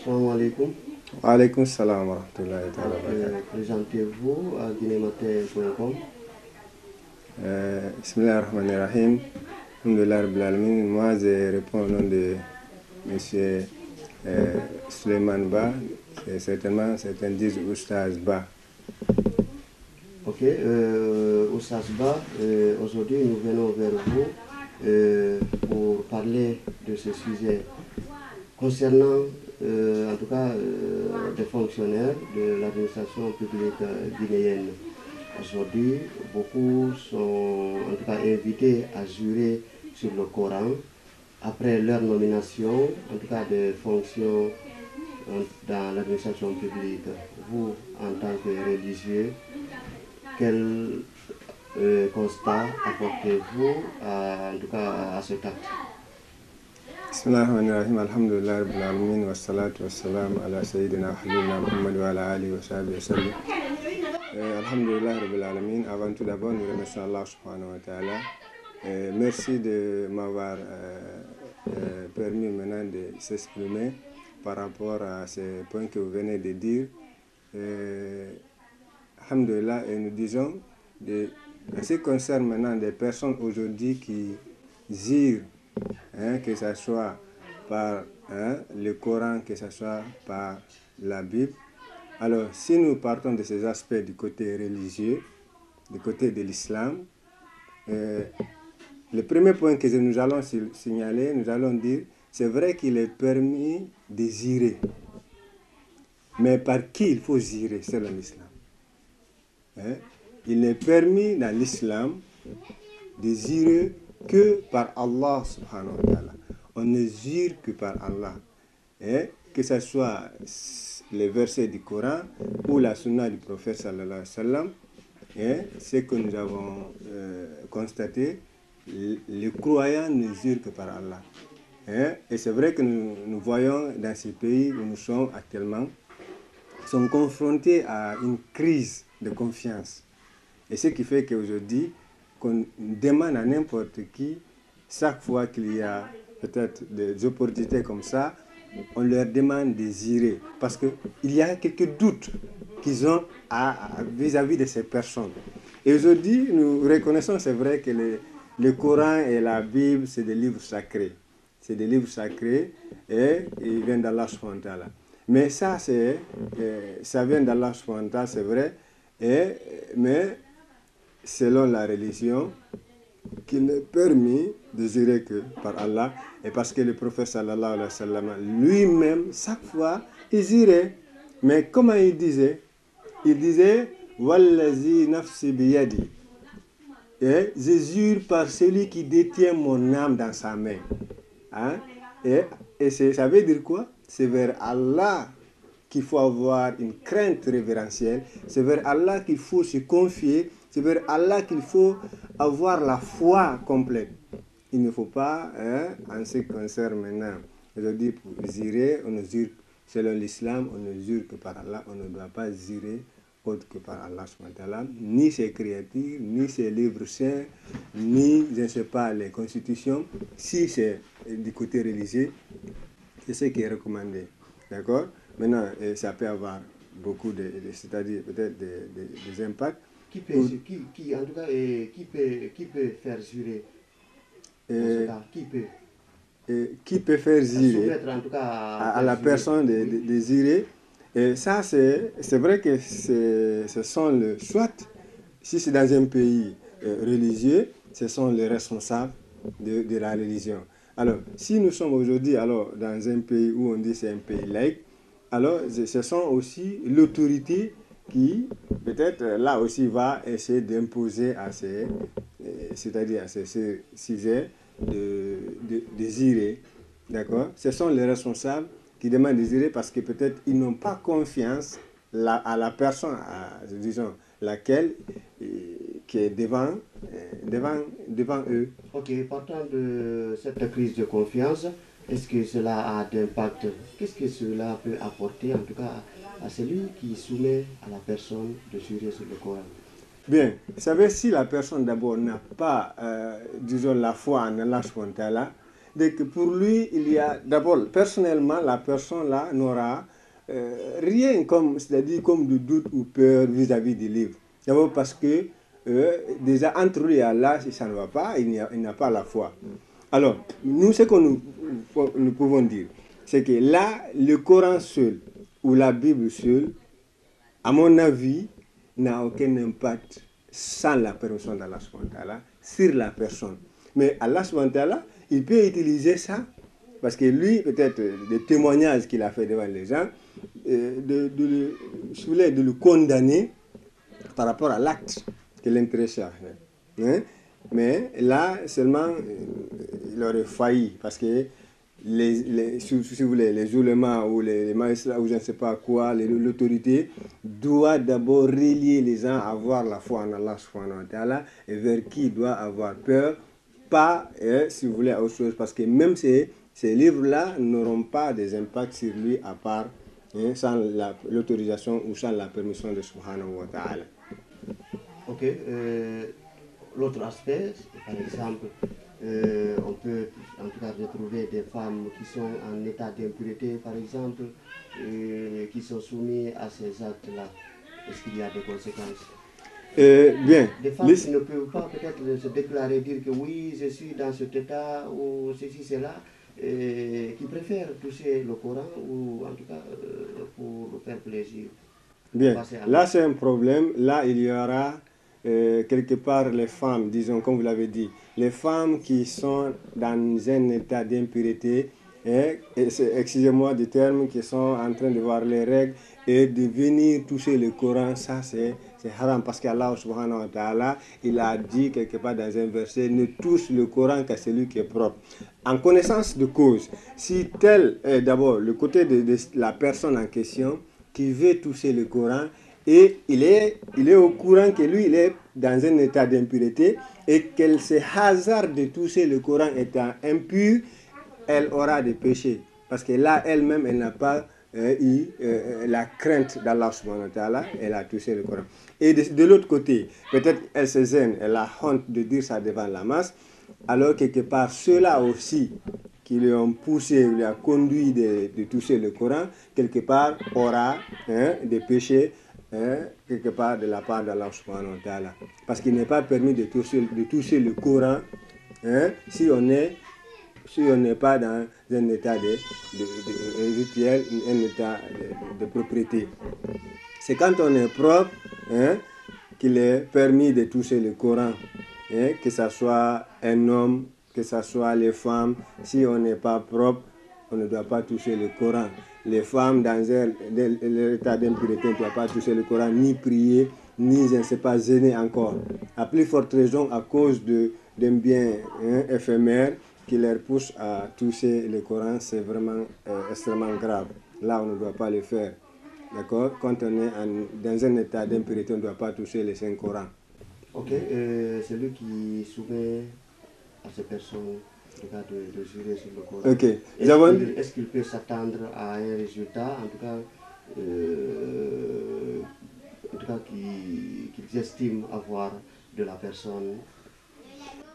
Assalamu alaikum. Wa alaikum salam wa rahmatullahi wa barakatuh. Présentez-vous à guinématin.com. Bismillahirrahmanirrahim. Alhamdulillah Rabbil Alamin. Moi, je réponds au nom de M. Suleiman Ba. Certains disent Oustaz Ba. Ok, Oustaz Ba, aujourd'hui nous venons vers vous pour parler de ce sujet concernant en tout cas des fonctionnaires de l'administration publique guinéenne. Aujourd'hui, beaucoup sont en tout cas invités à jurer sur le Coran après leur nomination, en tout cas des fonctions dans l'administration publique. Vous, en tant que religieux, quel constat apportez-vous en tout cas à cet acte? Bismillahirrahmanirrahim. Alhamdulillah Rabbil Alamin. Wa salatu wa salam ala Sayyidina Habibina Muhammad wa ala alihi wa sahbihi wa sallam. Alhamdulillah Rabbil Alamin. Avant tout d'abord, nous remercions Allah subhanahu wa ta'ala. Merci de m'avoir permis maintenant de s'exprimer par rapport à ces points que vous venez de dire. Alhamdulillah, et nous disons, en ce qui concerne maintenant des personnes aujourd'hui qui zirent, que ce soit par le Coran, que ce soit par la Bible. Alors, si nous partons de ces aspects du côté religieux, du côté de l'islam, le premier point que nous allons signaler, nous allons dire, c'est vrai qu'il est permis de zirer. Mais par qui il faut zirer selon l'islam? Il est permis dans l'islam de zirer que par Allah subhanahu wa ta'ala. On ne zire que par Allah. Que ce soit les versets du Coran ou la sunna du prophète sallallahu alayhi wa sallam, ce que nous avons constaté, les croyants ne jurent que par Allah. Et c'est vrai que nous voyons dans ces pays où nous sommes actuellement, sont confrontés à une crise de confiance. Et ce qui fait qu'aujourd'hui, qu'on demande à n'importe qui, chaque fois qu'il y a peut-être des opportunités comme ça, on leur demande de zirer. Parce qu'il y a quelques doutes qu'ils ont vis-à-vis de ces personnes. Et aujourd'hui, nous reconnaissons, c'est vrai que le Coran et la Bible, c'est des livres sacrés. C'est des livres sacrés et ils viennent d'Allah subhanahu wa ta'ala. Mais ça, ça vient d'Allah subhanahu wa ta'ala, c'est vrai. Mais selon la religion, qu'il n'est permis de jurer que par Allah, et parce que le prophète sallallahu alayhi wa sallam lui-même, chaque fois, il jurait. Mais comment il disait? Il disait Wallazi nafsi biyadi. Et je jure par celui qui détient mon âme dans sa main. Et ça veut dire quoi? C'est vers Allah qu'il faut avoir une crainte révérentielle. C'est vers Allah qu'il faut se confier. C'est vers Allah qu'il faut avoir la foi complète. Il ne faut pas, en ce qui concerne maintenant, aujourd'hui pour zirer, on ne jure selon l'islam, on ne jure que par Allah, on ne doit pas zirer autre que par Allah, ni ses créatures, ni ses livres saints, ni, je ne sais pas, les constitutions. Si c'est du côté religieux, c'est ce qui est recommandé. D'accord? Maintenant, ça peut avoir beaucoup c'est-à-dire peut-être des impacts. Qui peut faire jurer qui peut faire zirer en tout cas à la personne de zirer? Et ça, c'est vrai que ce sont soit, si c'est dans un pays religieux, ce sont les responsables de la religion. Alors, si nous sommes aujourd'hui dans un pays où on dit c'est un pays laïque, alors ce sont aussi l'autorité qui, peut-être, là aussi va essayer d'imposer à ces sujets de zirer. D'accord? Ce sont les responsables qui demandent de zirer parce que peut-être ils n'ont pas confiance à la personne, disons, laquelle qui est devant eux. Ok, partant de cette crise de confiance, est-ce que cela a d'impact? Qu'est-ce que cela peut apporter, en tout cas, à celui qui soumet à la personne de jurer sur le Coran? Bien, vous savez, si la personne d'abord n'a pas, disons, la foi en Allah subhanahu wa ta'ala, Donc pour lui, il y a d'abord, personnellement, la personne là n'aura rien comme, c'est-à-dire comme de doute ou peur vis-à-vis du livre. D'abord parce que déjà entre lui et Allah, si ça ne va pas, il n'a pas la foi. Alors, nous, ce que nous pouvons dire, c'est que là, le Coran seul ou la Bible seule, à mon avis, n'a aucun impact sans la permission d'Allah subhanahu wa ta'ala sur la personne. Mais Allah subhanahu wa ta'ala, il peut utiliser ça, parce que lui, peut-être, des témoignages qu'il a fait devant les gens, de le condamner par rapport à l'acte que l'intéressé a fait. Hein? Mais là, seulement, il aurait failli, parce que si vous voulez, les oulémas ou les magistrats ou je ne sais pas quoi, l'autorité doit d'abord relier les gens à avoir la foi en Allah subhanahu wa ta'ala et vers qui il doit avoir peur, pas, si vous voulez, autre chose, parce que même ces livres-là n'auront pas des impacts sur lui à part sans l'autorisation ou sans la permission de subhanahu wa ta'ala. Ok. L'autre aspect, par exemple, on peut en tout cas retrouver des femmes qui sont en état d'impureté, par exemple, qui sont soumises à ces actes-là. Est-ce qu'il y a des conséquences? Bien. Des femmes qui ne peuvent pas peut-être se déclarer, dire que oui, je suis dans cet état ou ceci, cela, qui préfèrent toucher le Coran ou en tout cas pour faire plaisir. Bien. Là, c'est un problème. Là, il y aura quelque part les femmes, disons, comme vous l'avez dit, les femmes qui sont dans un état d'impureté, excusez-moi du terme, qui sont en train de voir les règles et de venir toucher le Coran, ça c'est haram, parce qu'Allah subhanahu wa ta'ala, il a dit quelque part dans un verset, ne touche le Coran qu'à celui qui est propre. En connaissance de cause, si tel est d'abord le côté de la personne en question qui veut toucher le Coran, et il est au courant que lui, il est dans un état d'impureté et qu'elle se hasarde de toucher le Coran étant impur, elle aura des péchés. Parce que là, elle-même, elle n'a pas eu la crainte d'Allah subhanahu wa ta'ala, elle a touché le Coran. Et de l'autre côté, peut-être elle se gêne, elle a honte de dire ça devant la masse, alors quelque part, ceux-là aussi, qui lui ont poussé, lui a conduit de toucher le Coran, quelque part aura des péchés quelque part de la part d'Allah subhanahu wa ta'ala. Parce qu'il n'est pas permis de toucher le Coran si on n'est pas dans un état de rituel, un état de propriété. C'est quand on est propre qu'il est permis de toucher le Coran, que ce soit un homme, que ce soit les femmes. Si on n'est pas propre, on ne doit pas toucher le Coran. Les femmes dans l'état d'impureté ne doivent pas toucher le Coran, ni prier, ni, je ne sais pas, gêner encore. À plus forte raison à cause d'un bien éphémère qui leur pousse à toucher le Coran, c'est vraiment extrêmement grave. Là, on ne doit pas le faire. D'accord? Quand on est dans un état d'impureté, on ne doit pas toucher le Saint-Coran. Ok, celui qui soumet à ces personnes de jurer sur le Coran. Okay. Est-ce qu'il peut s'attendre à un résultat, en tout cas qu'ils estiment avoir de la personne?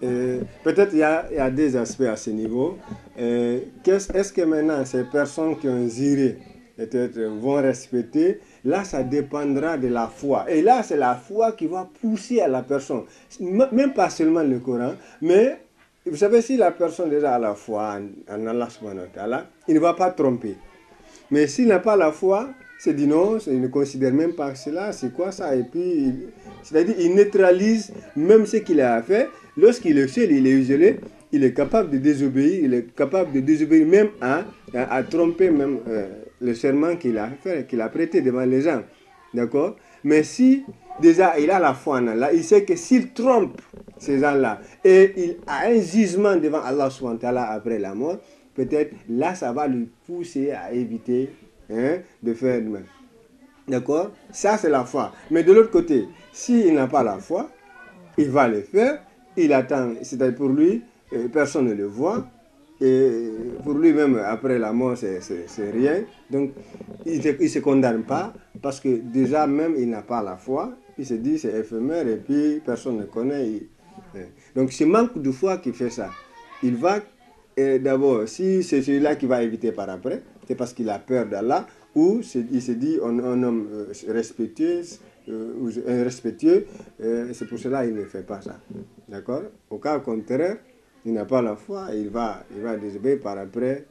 Peut-être il y a des aspects à ce niveau. Est-ce que maintenant ces personnes qui ont juré peut-être vont respecter? Là, ça dépendra de la foi. Et là, c'est la foi qui va pousser à la personne. Même pas seulement le Coran, mais vous savez, si la personne déjà a la foi en Allah subhanahu wa ta'ala, il ne va pas tromper. Mais s'il n'a pas la foi, c'est dit non, il ne considère même pas cela, c'est quoi ça? Et puis, c'est-à-dire, il neutralise même ce qu'il a fait. Lorsqu'il est seul, il est isolé, il est capable de désobéir, même à tromper même le serment qu'il a fait, qu'il a prêté devant les gens. D'accord? Mais si déjà il a la foi en Allah, il sait que s'il trompe ces gens-là et il a un jugement devant Allah subhanahu wa ta'ala après la mort, peut-être là ça va lui pousser à éviter de faire le mal. D'accord? Ça c'est la foi. Mais de l'autre côté, s'il n'a pas la foi, il va le faire, il attend, c'est-à-dire pour lui, personne ne le voit. Et pour lui-même, après la mort, c'est rien. Donc, il ne se condamne pas parce que déjà, même, il n'a pas la foi. Il se dit c'est éphémère et puis personne ne connaît. Donc, c'est manque de foi qui fait ça. Il va d'abord, si c'est celui-là qui va éviter par après, c'est parce qu'il a peur d'Allah, ou il se dit un homme respectueux, c'est pour cela qu'il ne fait pas ça. D'accord? Au cas contraire, il n'a pas la foi, il va désobéir par après.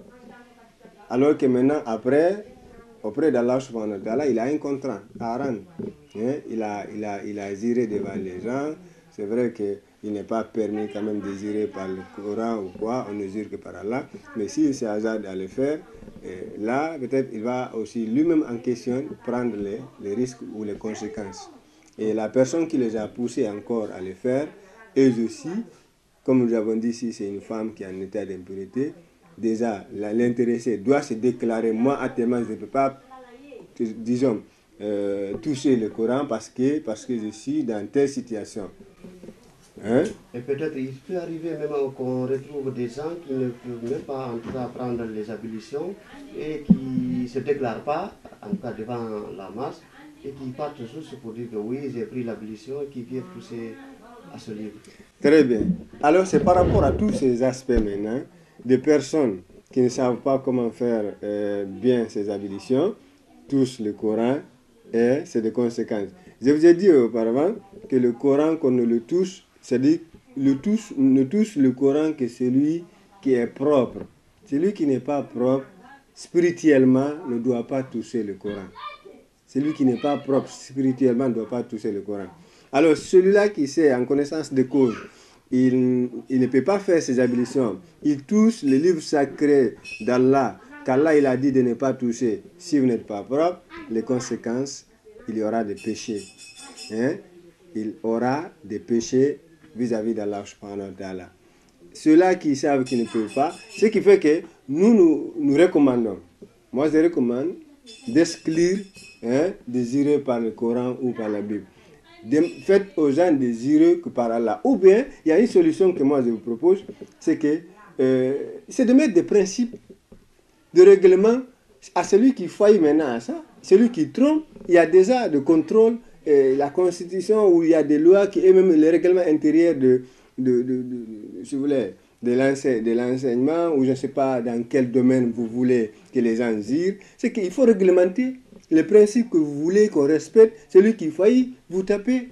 Alors que maintenant, après, auprès d'Allah subhanahu wa ta'ala, il a un contrat à rendre. Hein? Il a ziré devant les gens. C'est vrai qu'il n'est pas permis quand même de zirer par le Coran ou quoi, on ne zire que par Allah. Mais s'il se hasarde à le faire, là, peut-être il va aussi lui-même en question prendre les risques ou les conséquences. Et la personne qui les a poussés encore à le faire, eux aussi, comme nous avons dit, si c'est une femme qui est en état d'impureté, déjà l'intéressé doit se déclarer, moi actuellement je ne peux pas, disons, toucher le Coran parce que je suis dans telle situation. Hein? Et peut-être il peut arriver même qu'on retrouve des gens qui ne peuvent même pas en tout cas prendre les ablutions et qui ne se déclarent pas, en tout cas devant la masse, et qui partent juste pour dire que oui, j'ai pris l'ablution et qui viennent pousser à ce livre. Très bien. Alors c'est par rapport à tous ces aspects maintenant, des personnes qui ne savent pas comment faire bien ces ablutions, touchent le Coran et c'est des conséquences. Je vous ai dit auparavant que le Coran, qu'on ne le touche, c'est-à-dire ne touche le Coran que celui qui est propre. Celui qui n'est pas propre, spirituellement, ne doit pas toucher le Coran. Celui qui n'est pas propre spirituellement ne doit pas toucher le Coran. Alors celui-là qui sait en connaissance de cause, il ne peut pas faire ses ablutions. Il touche le livre sacré d'Allah, qu'Allah il a dit de ne pas toucher. Si vous n'êtes pas propre, les conséquences, il y aura des péchés. Hein? Il aura des péchés vis-à-vis d'Allah subhanahu wa ta'ala. Ceux-là qui savent qu'ils ne peuvent pas, ce qui fait que nous recommandons. Moi je recommande d'exclure désiré par le Coran ou par la Bible. Faites aux gens désireux que par Allah. Ou bien, il y a une solution que moi je vous propose, c'est de mettre des principes de règlement à celui qui faillit maintenant à ça, celui qui trompe. Il y a déjà de contrôle, la constitution où il y a des lois qui et même les règlements intérieurs si vous voulez, de l'enseignement, ou je ne sais pas dans quel domaine vous voulez que les gens zirent. C'est qu'il faut réglementer les principes que vous voulez qu'on respecte. Celui qui faillit, vous tapez.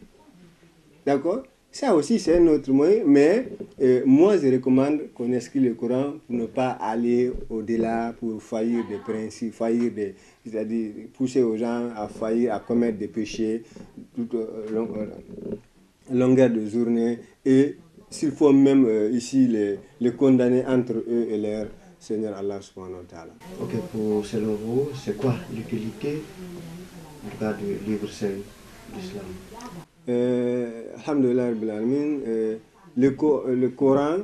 D'accord? Ça aussi, c'est un autre moyen, mais moi, je recommande qu'on inscrit le Coran pour ne pas aller au-delà, pour faillir des principes, c'est-à-dire pousser aux gens à faillir, à commettre des péchés toute longueur de journée, et s'il faut même ici les condamner entre eux et leur Seigneur Allah subhanahu wa ta'ala. Ok, selon vous, c'est quoi l'utilité du cas du livre saint d'Islam? Alhamdulillah Rabbil Alamin, le Coran,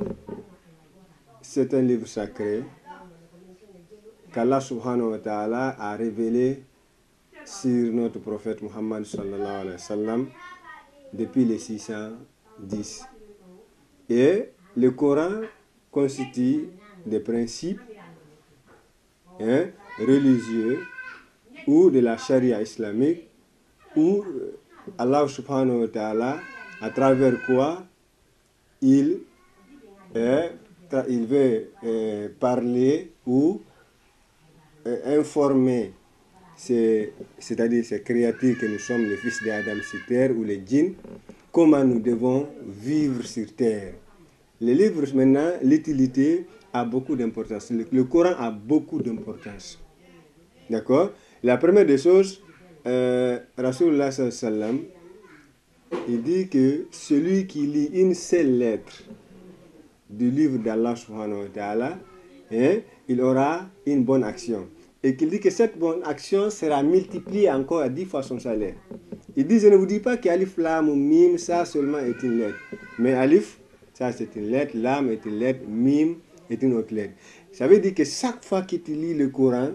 c'est un livre sacré qu'Allah subhanahu wa ta'ala a révélé sur notre prophète Muhammad sallallahu alayhi wa sallam depuis les 610. Et le Coran constitue des principes religieux ou de la charia islamique, où Allah subhanahu wa ta'ala, à travers quoi il veut parler ou informer, c'est-à-dire ces créatures que nous sommes, les fils d'Adam sur terre ou les djinns, comment nous devons vivre sur terre. Les livres maintenant, l'utilité a beaucoup d'importance. Le Coran a beaucoup d'importance. D'accord? La première des choses, Rasulullah sallam, il dit que celui qui lit une seule lettre du livre d'Allah subhanahu wa ta'ala, il aura une bonne action. Et qu'il dit que cette bonne action sera multipliée encore à 10 fois son salaire. Il dit, je ne vous dis pas qu'Alif, Lam ou Mim, ça seulement est une lettre. Mais Alif, ça c'est une lettre, Lam est une lettre, Mim est une autre lettre. Ça veut dire que chaque fois que tu lis le Coran,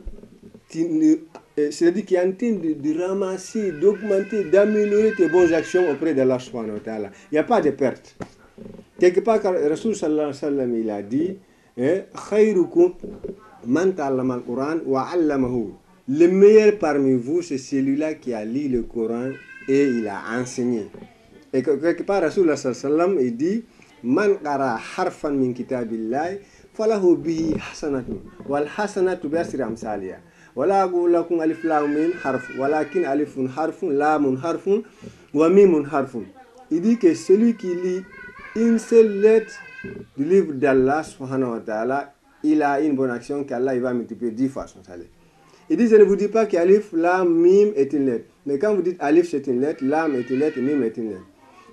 c'est-à-dire qu'il est en train de ramasser, d'augmenter, d'améliorer tes bonnes actions auprès d'Allah subhanahu wa ta'ala. Il n'y a pas de perte. Quelque part, Rasul sallallahu alayhi wa sallam, il a dit, khayrukum man ta'allama al-Quran wa 'allamahu. Le meilleur parmi vous, c'est celui-là qui a lu le Coran et il a enseigné. Et quelque part, Rasul sallallahu alayhi wa sallam, il dit, man qara harfan min kitabillahi falahu bihi hasanatun wal hasanatu bi asri amsalia. Wala aqulu lakum alif lam mim harf, walakin alifun harfun, lamun harfun, wa mimun harfun. Il dit que celui qui lit une seule lettre du livre d'Allah subhanahu wa ta'ala, il a une bonne action qu'Allah il va multiplier 10 fois son salaire. Il dit, je ne vous dis pas qu'alif, lam, mim est une lettre. Mais quand vous dites alif c'est une lettre, lam est une lettre, mim est une lettre.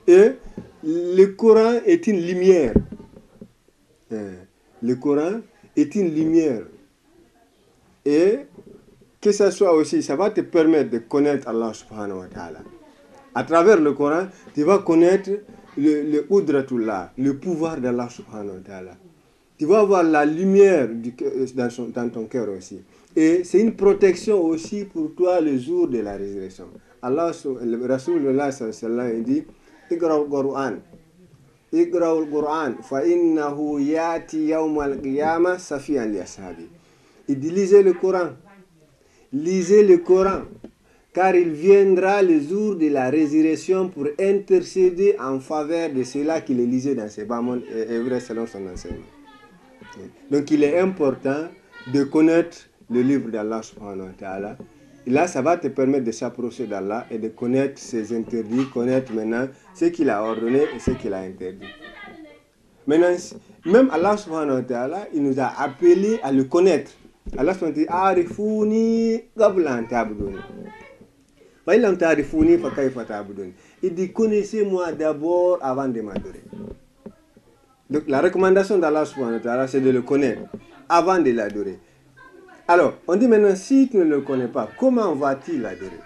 Et le Coran est une lumière. Le Coran est une lumière. Et que ça soit aussi, ça va te permettre de connaître Allah subhanahu wa ta'ala. À travers le Coran, tu vas connaître le Udratullah, le pouvoir d'Allah subhanahu wa ta'ala. Tu vas avoir la lumière dans ton cœur aussi. Et c'est une protection aussi pour toi le jour de la résurrection. Allah, le Rasulullah sallallahu alayhi wa sallam dit, Iqra'ul Qur'an, fa innahu yati yawm al-qiyamah safiyan li ashabi. Il dit, lisez le Coran. Lisez le Coran, car il viendra le jour de la résurrection pour intercéder en faveur de ceux-là qui le lisaient dans ses bas mondes et vrai selon son enseignement. Donc il est important de connaître le livre d'Allah subhanahu wa ta'ala. Et là, ça va te permettre de s'approcher d'Allah et de connaître ses interdits, connaître maintenant ce qu'il a ordonné et ce qu'il a interdit. Maintenant, même Allah subhanahu wa ta'ala, il nous a appelés à le connaître. Allah subhanahu wa ta'ala, Arifouni qabla an ta'buduni. Fa illam ta'rifuni fa kayfa ta'buduni. Il dit, connaissez-moi d'abord avant de m'adorer. Donc la recommandation d'Allah subhanahu wa ta'ala, c'est de le connaître avant de l'adorer. Alors, on dit maintenant, si tu ne le connais pas, comment vas-tu l'adorer?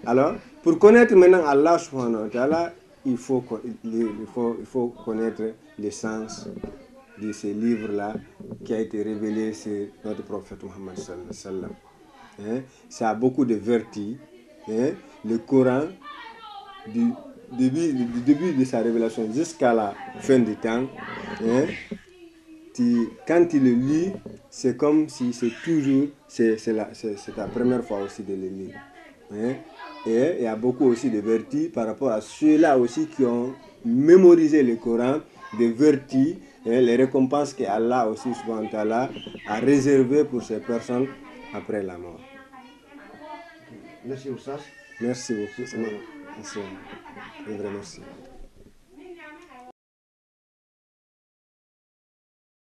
Alors, pour connaître maintenant Allah subhanahu wa ta'ala, il faut connaître l'essence de ce livre-là qui a été révélé sur notre prophète Muhammad sallallahu alayhi wa sallam. Ça a beaucoup de vertus. Le Coran, du début de sa révélation jusqu'à la fin du temps, quand tu le lis, c'est comme si c'est ta première fois aussi de le lire. Et il y a beaucoup aussi de vertus par rapport à ceux-là aussi qui ont mémorisé le Coran, des vertus, les récompenses que Allah aussi subhanahu wa ta'ala a réservées pour ces personnes après la mort. Merci Oussas. Merci beaucoup. Merci. Un vrai merci.